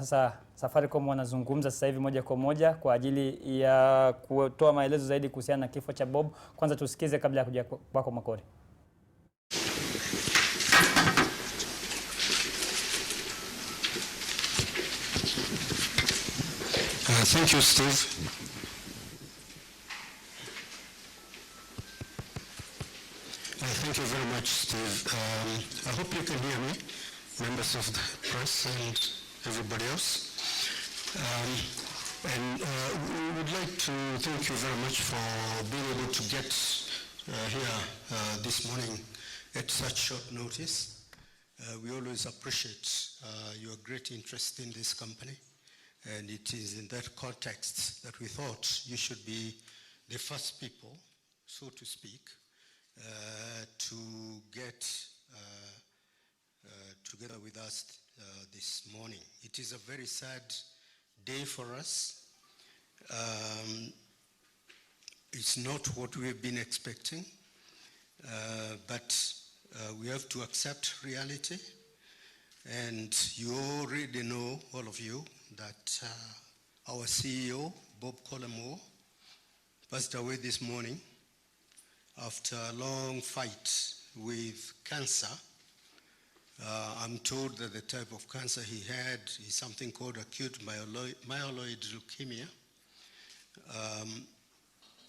sasa Safaricom wanazungumza sasa hivi moja kwa moja kwa ajili ya kutoa maelezo zaidi kuhusiana na kifo cha Bob. Kwanza tusikize kabla ya kuja kwako Makori. Thank you, Steve. Thank you very much, Steve. I hope you can hear me, members of the press and everybody else. We would like to thank you very much for being able to get here this morning at such short notice. We always appreciate your great interest in this company, and it is in that context that we thought you should be the first people, so to speak, to get together with us this morning. It is a very sad day for us. It's not what we've been expecting, but we have to accept reality. And you already know, all of you, that our CEO, Bob Collymore, passed away this morning after a long fight with cancer. I'm told that the type of cancer he had is something called acute myeloid leukemia.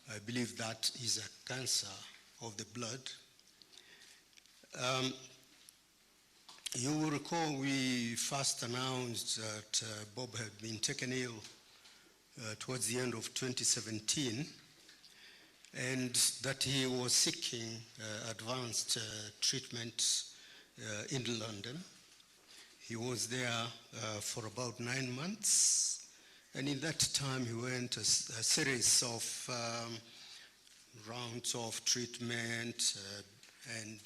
I believe that is a cancer of the blood. You will recall we first announced that Bob had been taken ill towards the end of 2017, and that he was seeking advanced treatment in London. He was there for about 9 months, and in that time he went a series of rounds of treatment, and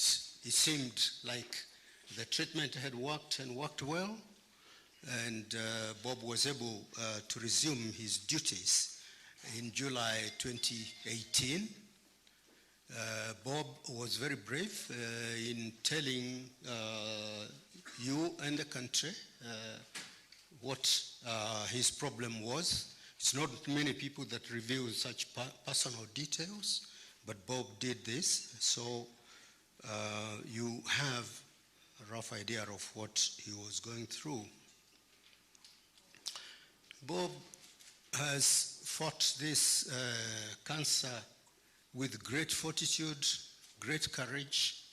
it seemed like the treatment had worked and worked well, and Bob was able to resume his duties in July 2018. Bob was very brave in telling you and the country what his problem was. It's not many people that reveal such personal details, but Bob did this, so you have a rough idea of what he was going through. Bob has fought this cancer with great fortitude, great courage,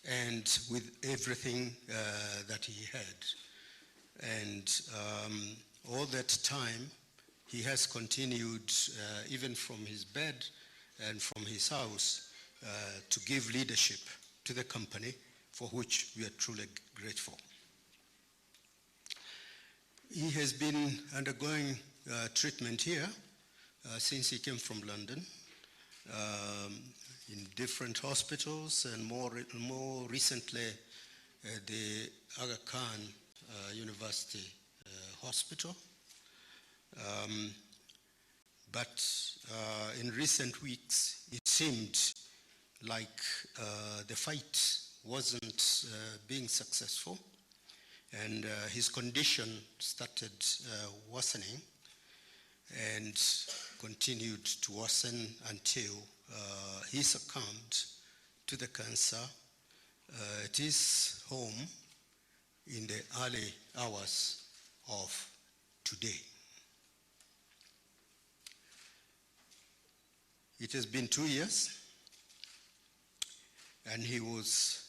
and with everything that he had. And all that time, he has continued, even from his bed and from his house, to give leadership to the company, for which we are truly grateful. He has been undergoing treatment here since he came from London, in different hospitals, and more recently at the Aga Khan University Hospital. But in recent weeks, it seemed like the fight wasn't being successful, and his condition started worsening and continued to worsen until he succumbed to the cancer at his home in the early hours of today. It has been 2 years, and he was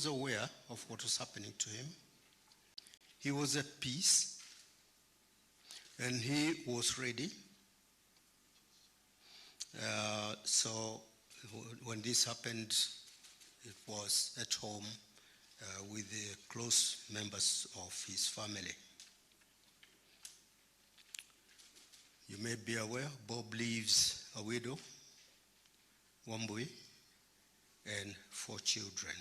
aware of what was happening to him. He was at peace, and he was ready. So when this happened, it was at home with the close members of his family. You may be aware, Bob leaves a widow, one boy, and 4 children.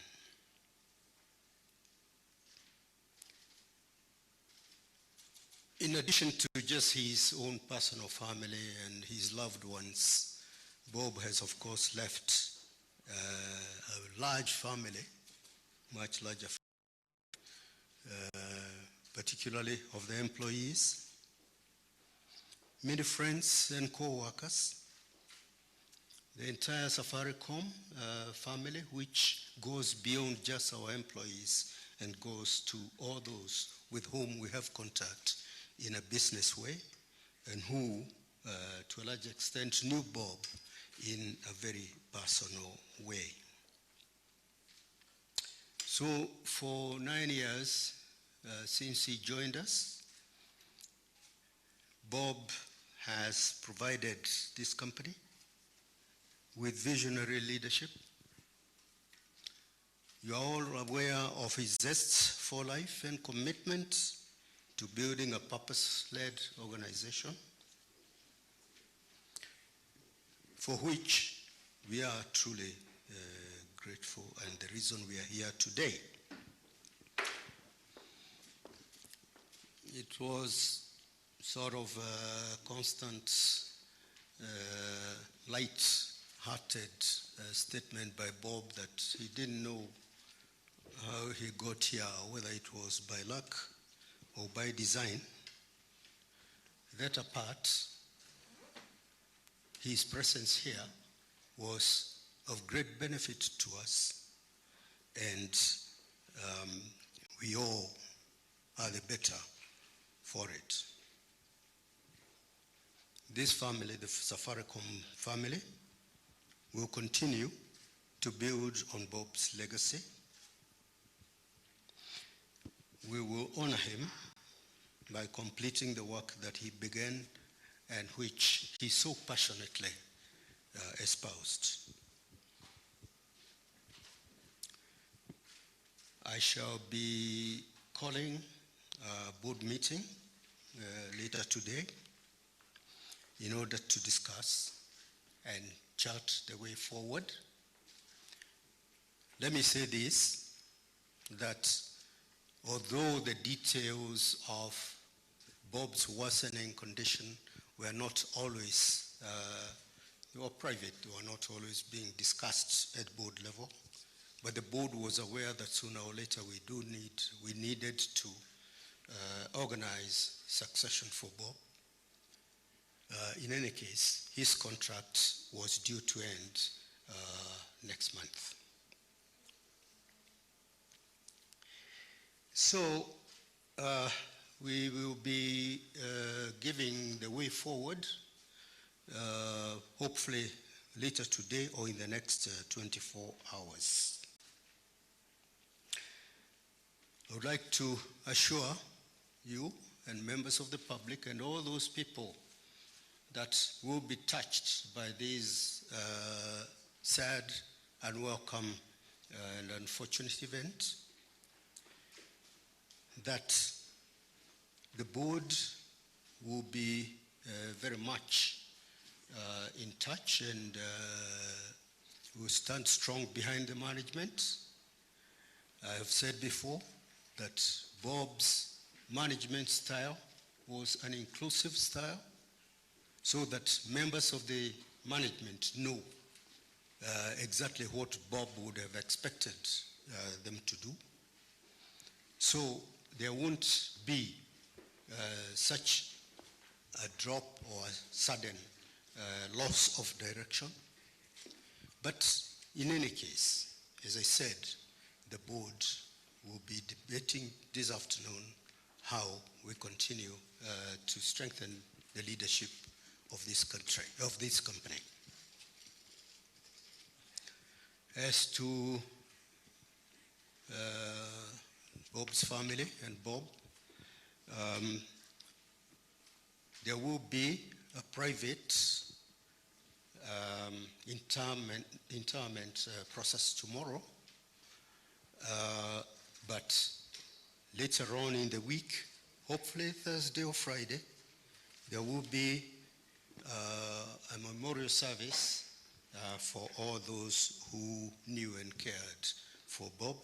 In addition to just his own personal family and his loved ones, Bob has, of course, left a large family, much larger family. But particularly of the employees, many friends and co-workers, the entire Safaricom family, which goes beyond just our employees and goes to all those with whom we have contact in a business way and who, to a large extent, knew Bob in a very personal way. So for 9 years since he joined us, Bob has provided this company with visionary leadership. You are all aware of his zest for life and commitment to building a purpose-led organization, for which we are truly grateful, and the reason we are here today. It was sort of a constant, light-hearted statement by Bob that he didn't know how he got here, whether it was by luck or by design. That apart, his presence here was of great benefit to us, and we all are the better for it. This family, the Safaricom family, will continue to build on Bob's legacy. We will honor him by completing the work that he began and which he so passionately espoused. I shall be calling a board meeting later today in order to discuss and chart the way forward. Let me say this, that although the details of Bob's worsening condition were not always, they were private, they were not always being discussed at board level, but the board was aware that sooner or later we needed to organize succession for Bob. In any case, his contract was due to end next month. So we will be giving the way forward, hopefully later today or in the next 24 hours. I would like to assure you and members of the public and all those people that will be touched by this sad, unwelcome, and unfortunate event, that the board will be very much in touch and will stand strong behind the management. I have said before that Bob's management style was an inclusive style, so that members of the management know exactly what Bob would have expected them to do. So there won't be such a drop or a sudden loss of direction. But in any case, as I said, the board will be debating this afternoon how we continue to strengthen the leadership of this country, of this company. As to Bob's family and Bob, there will be a private interment process tomorrow, but later on in the week, hopefully Thursday or Friday, there will be a memorial service for all those who knew and cared for Bob,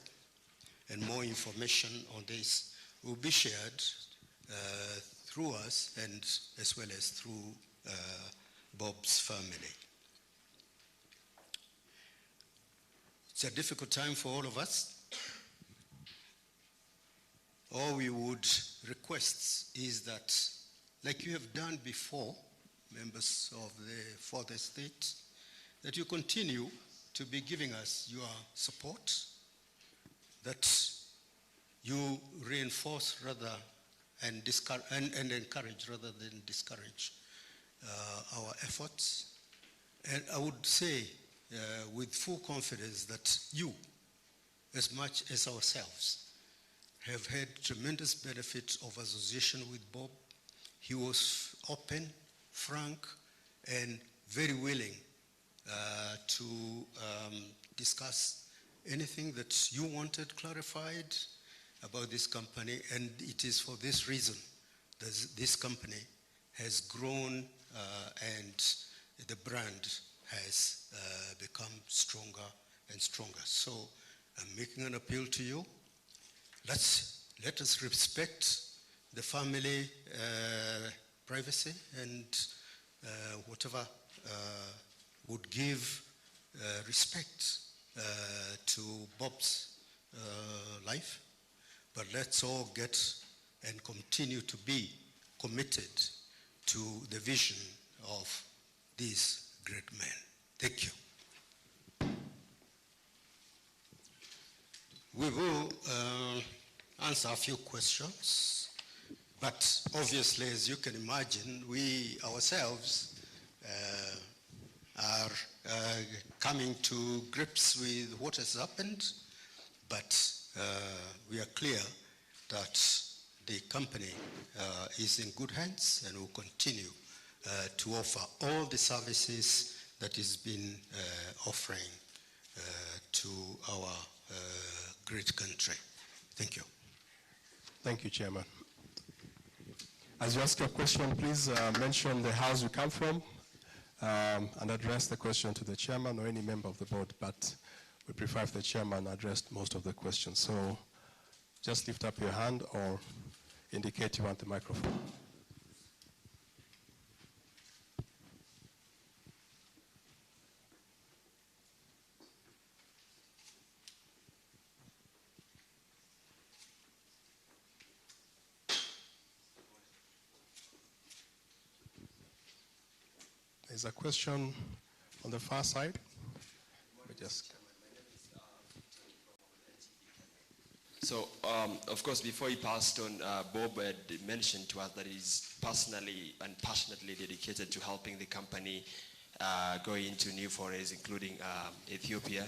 and more information on this will be shared through us and as well as through Bob's family. It's a difficult time for all of us. all we would request is that, like you have done before, members of the fourth estate, that you continue to be giving us your support, that you reinforce rather and encourage rather than discourage our efforts. And I would say with full confidence that you, as much as ourselves, have had tremendous benefit of association with Bob. He was open, frank, and very willing to discuss anything that you wanted clarified about this company, and it is for this reason that this company has grown and the brand has become stronger and stronger. So I'm making an appeal to you. Let us respect the family privacy and whatever would give respect to Bob's life. But let's all get and continue to be committed to the vision of this great man. Thank you. We will answer a few questions, but obviously, as you can imagine, we ourselves are coming to grips with what has happened, but we are clear that the company is in good hands and will continue to offer all the services that it's been offering to our great country. Thank you. Thank you, Chairman. As you ask your question, please mention the house you come from and address the question to the chairman or any member of the board, but we prefer if the chairman addressed most of the questions. So just lift up your hand or indicate you want the microphone. There's a question on the far side. So, of course, before he passed on, Bob had mentioned to us that he's personally and passionately dedicated to helping the company go into new forays, including Ethiopia.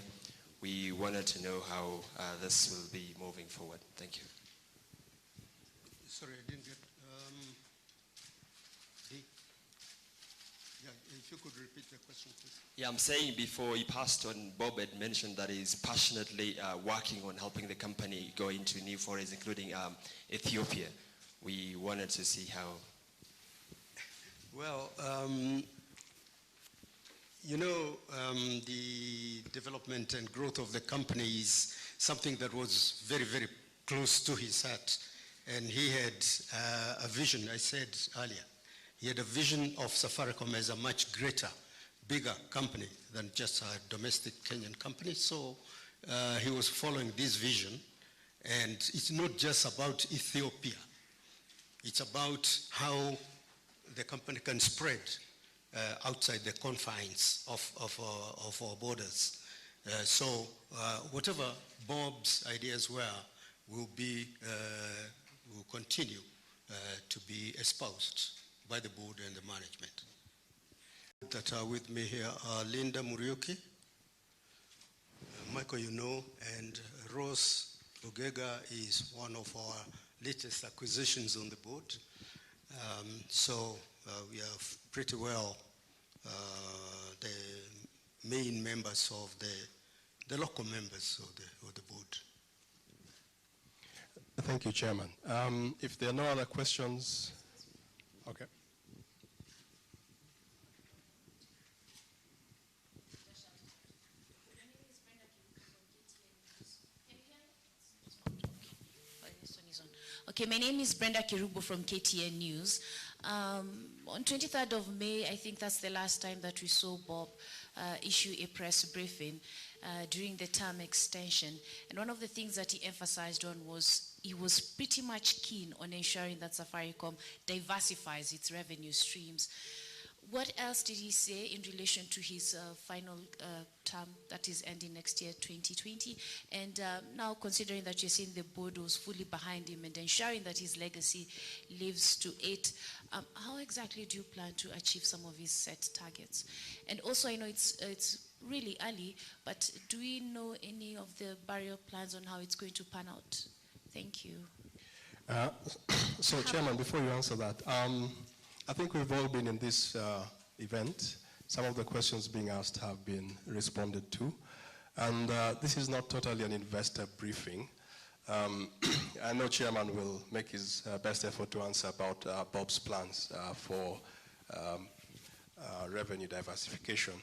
We wanted to know how this will be moving forward. Thank you. Sorry, I didn't get if you could repeat the question, please. Yeah, I'm saying before he passed on, Bob had mentioned that he's passionately working on helping the company go into new forays, including Ethiopia. We wanted to see how. Well, you know, the development and growth of the company is something that was very, very close to his heart. And he had a vision, I said earlier. He had a vision of Safaricom as a much greater, bigger company than just a domestic Kenyan company. So he was following this vision. And it's not just about Ethiopia. It's about how the company can spread outside the confines of our borders. So whatever Bob's ideas were will continue to be espoused by the board and the management. That are with me here are Linda Muriuki, Michael and Rose Ogega is one of our latest acquisitions on the board. So we have pretty well the main members of the local members of the board. Thank you, Chairman. If there are no other questions, okay. Okay, my name is Brenda Kirubo from KTN News. On 23rd of May, I think that's the last time that we saw Bob issue a press briefing during the term extension. And one of the things that he emphasized on was he was pretty much keen on ensuring that Safaricom diversifies its revenue streams. What else did he say in relation to his final term that is ending next year, 2020? And now, considering that you're saying the board was fully behind him and ensuring that his legacy lives to 8, how exactly do you plan to achieve some of his set targets? And also, I know it's really early, but do we know any of the burial plans on how it's going to pan out? Thank you. So, Chairman, before you answer that, I think we've all been in this event. Some of the questions being asked have been responded to. And this is not totally an investor briefing. I know Chairman will make his best effort to answer about Bob's plans for revenue diversification.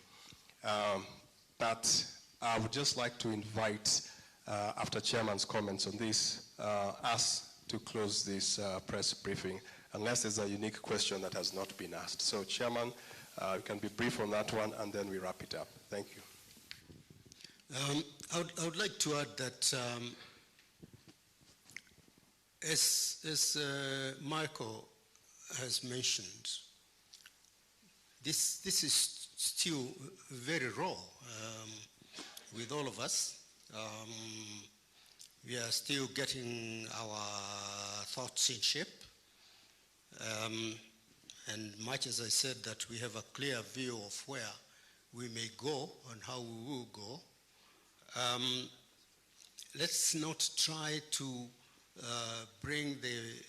But I would just like to invite, after Chairman's comments on this, us to close this press briefing, unless there's a unique question that has not been asked. So, Chairman, you can be brief on that one, and then we wrap it up. Thank you. I would like to add that as Michael has mentioned, this is still very raw with all of us. We are still getting our thoughts in shape. And much as I said that we have a clear view of where we may go and how we will go, let's not try to bring the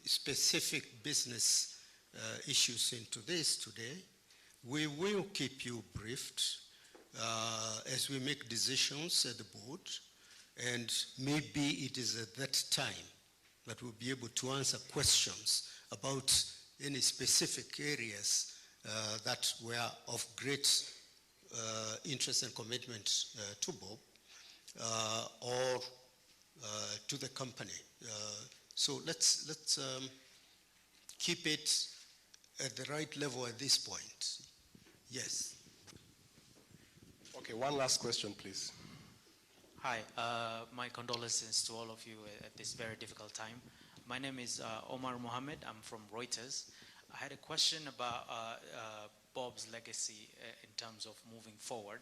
specific business issues into this today. We will keep you briefed as we make decisions at the board, and maybe it is at that time that we'll be able to answer questions about any specific areas that were of great interest and commitment to Bob or to the company. So let's keep it at the right level at this point. Yes. Okay, one last question, please. Hi, my condolences to all of you at this very difficult time. My name is Omar Mohammed. I'm from Reuters. I had a question about Bob's legacy in terms of moving forward.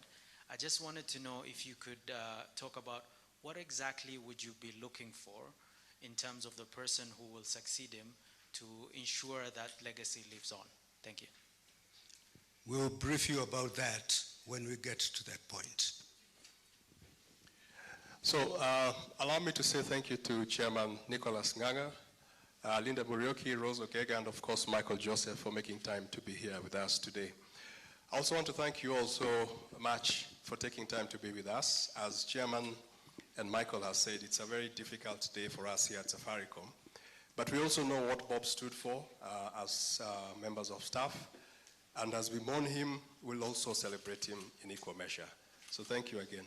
I just wanted to know if you could talk about what exactly would you be looking for in terms of the person who will succeed him to ensure that legacy lives on. Thank you. We'll brief you about that when we get to that point. So allow me to say thank you to Chairman Nicholas Nganga, Linda Murioki, Rose Okega, and of course Michael Joseph for making time to be here with us today. I also want to thank you all so much for taking time to be with us. As Chairman and Michael has said, it's a very difficult day for us here at Safaricom. But we also know what Bob stood for as members of staff. And as we mourn him, we'll also celebrate him in equal measure. So thank you again.